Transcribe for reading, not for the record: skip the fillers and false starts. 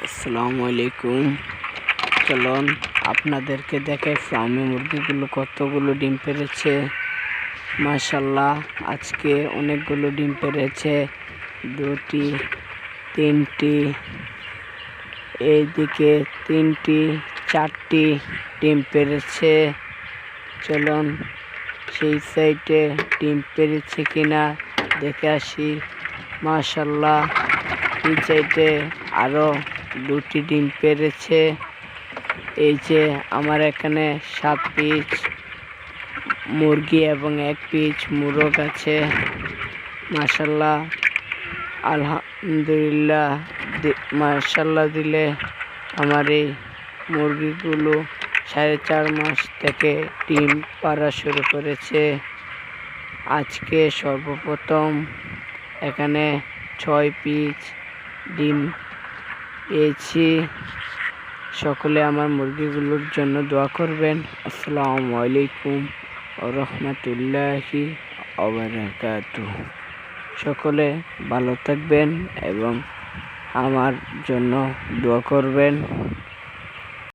আসসালামু আলাইকুম। চলুন আপনাদেরকে দেখাই ফার্মে মুরগিগুলো কতগুলো ডিম পেড়েছে। মাশাআল্লাহ, আজকে অনেকগুলো ডিম পেড়েছে। 2টি, 3টি, এইদিকে 3টি, 4টি ডিম পেড়েছে। চলুন সেই সাইডে ডিম পেড়েছে কিনা দেখে আসি। মাশাআল্লাহ, এই সাইডে আরো 2টি ডিম পেড়েছে। এই যে আমার এখানে 7 পিস মুরগি এবং 1 পিস মোরগ আছে। মাশাআল্লাহ, আলহামদুলিল্লাহ, মাশাআল্লাহ দিলে আমার এই মুরগিগুলো 4.5 মাস থেকে ডিম পাড়া শুরু করেছে। আজকে সর্বপ্রথম এখানে 6 পিস ডিম পেয়েছি। সকলে আমার মুরগিগুলোর জন্য দোয়া করবেন। আসসালামু আলাইকুম ওয়া রাহমাতুল্লাহি ওয়া বারাকাতুহু। সকলে ভালো থাকবেন এবং আমার জন্য দোয়া করবেন।